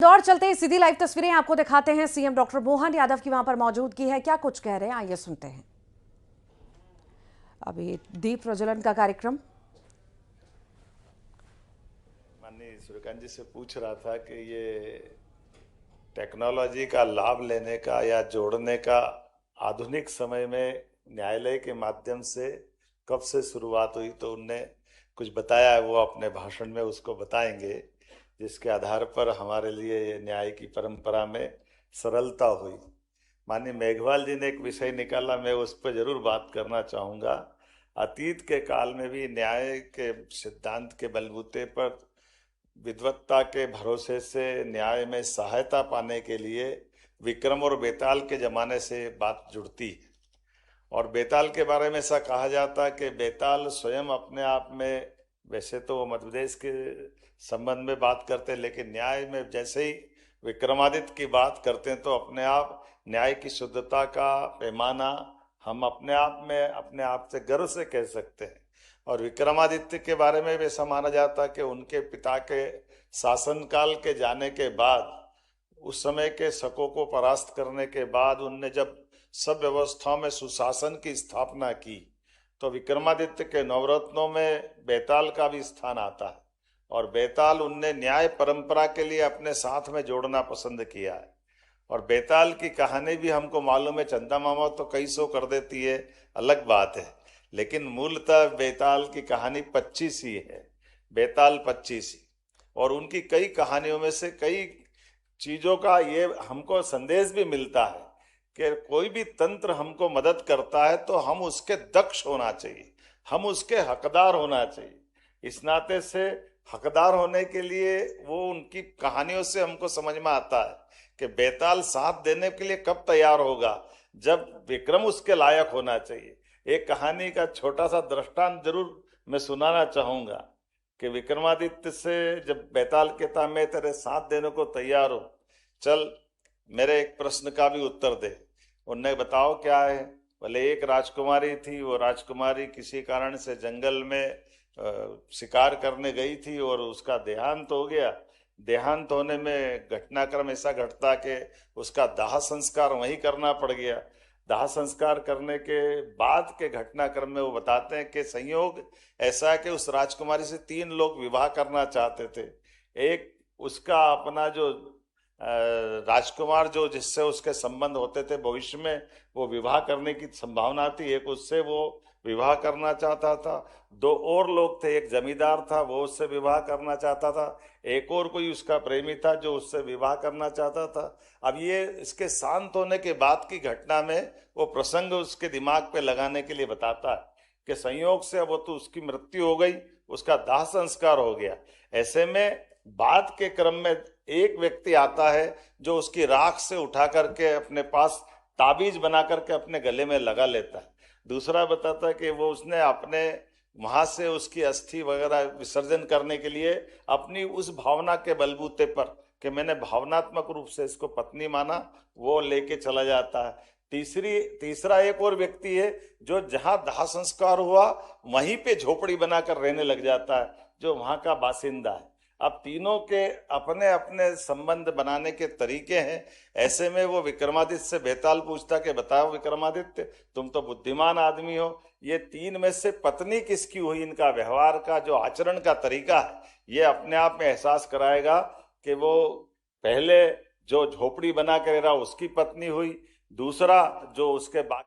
दौड़ चलते हैं, सीधी लाइव तस्वीरें आपको दिखाते हैं। सीएम डॉक्टर मोहन यादव की वहां पर मौजूदगी है, क्या कुछ कह रहे हैं आइए सुनते हैं। अभी दीप प्रज्वलन का कार्यक्रम। माननीय सूर्यकांत जी से पूछ रहा था कि ये टेक्नोलॉजी का लाभ लेने का या जोड़ने का आधुनिक समय में न्यायालय के माध्यम से कब से शुरुआत हुई, तो उनने कुछ बताया है, वो अपने भाषण में उसको बताएंगे, जिसके आधार पर हमारे लिए ये न्याय की परंपरा में सरलता हुई। माननीय मेघवाल जी ने एक विषय निकाला, मैं उस पर जरूर बात करना चाहूँगा। अतीत के काल में भी न्याय के सिद्धांत के बलबूते पर विद्वत्ता के भरोसे से न्याय में सहायता पाने के लिए विक्रम और बेताल के जमाने से बात जुड़ती है। और बेताल के बारे में ऐसा कहा जाता है कि बेताल स्वयं अपने आप में, वैसे तो वो मध्य प्रदेश के संबंध में बात करते हैं, लेकिन न्याय में जैसे ही विक्रमादित्य की बात करते हैं तो अपने आप न्याय की शुद्धता का पैमाना हम अपने आप से गर्व से कह सकते हैं। और विक्रमादित्य के बारे में भी ऐसा माना जाता है कि उनके पिता के शासनकाल के जाने के बाद, उस समय के शकों को परास्त करने के बाद, उनने जब सब व्यवस्थाओं में सुशासन की स्थापना की, तो विक्रमादित्य के नवरत्नों में बेताल का भी स्थान आता है। और बेताल उनने न्याय परंपरा के लिए अपने साथ में जोड़ना पसंद किया है। और बेताल की कहानी भी हमको मालूम है, चंदा मामा तो कई सौ कर देती है, अलग बात है, लेकिन मूलतः बेताल की कहानी 25 ही है, बेताल 25 ही। और उनकी कई कहानियों में से कई चीजों का ये हमको संदेश भी मिलता है कि कोई भी तंत्र हमको मदद करता है तो हम उसके दक्ष होना चाहिए, हम उसके हकदार होना चाहिए। इस नाते से हकदार होने के लिए वो उनकी कहानियों से हमको समझ में आता है कि बेताल साथ देने के लिए कब तैयार होगा, जब विक्रम उसके लायक होना चाहिए। एक कहानी का छोटा सा दृष्टांत जरूर मैं सुनाना चाहूंगा कि विक्रमादित्य से जब बेताल कहता मैं तेरे साथ देने को तैयार हूं, चल मेरे एक प्रश्न का भी उत्तर दे। उनने बताओ क्या है। बोले एक राजकुमारी थी, वो राजकुमारी किसी कारण से जंगल में शिकार करने गई थी और उसका देहांत हो गया। देहांत होने में घटनाक्रम ऐसा घटता कि उसका दाह संस्कार वहीं करना पड़ गया। दाह संस्कार करने के बाद के घटनाक्रम में वो बताते हैं कि संयोग ऐसा है कि उस राजकुमारी से 3 लोग विवाह करना चाहते थे। एक उसका अपना जो राजकुमार जो जिससे उसके संबंध होते थे भविष्य में वो विवाह करने की संभावना थी, एक उससे वो विवाह करना चाहता था। 2 और लोग थे, एक जमींदार था वो उससे विवाह करना चाहता था, एक और कोई उसका प्रेमी था जो उससे विवाह करना चाहता था। अब ये इसके शांत होने के बाद की घटना में वो प्रसंग उसके दिमाग पे लगाने के लिए बताता है कि संयोग से वो तो उसकी मृत्यु हो गई, उसका दाह संस्कार हो गया। ऐसे में बाद के क्रम में एक व्यक्ति आता है जो उसकी राख से उठा करके अपने पास ताबीज बना करके अपने गले में लगा लेता है। दूसरा बताता है कि वो उसने अपने वहां से उसकी अस्थि वगैरह विसर्जन करने के लिए अपनी उस भावना के बलबूते पर कि मैंने भावनात्मक रूप से इसको पत्नी माना, वो लेके चला जाता है। तीसरा एक और व्यक्ति है जो जहां दाह संस्कार हुआ वहीं पे झोपड़ी बनाकर रहने लग जाता है, जो वहां का बासिंदा है। अब तीनों के अपने अपने संबंध बनाने के तरीके हैं। ऐसे में वो विक्रमादित्य से बेताल पूछता कि बताओ विक्रमादित्य, तुम तो बुद्धिमान आदमी हो, ये 3 में से पत्नी किसकी हुई? इनका व्यवहार का जो आचरण का तरीका है ये अपने आप में एहसास कराएगा कि वो पहले जो झोपड़ी बना के रह रहा उसकी पत्नी हुई, दूसरा जो उसके बाद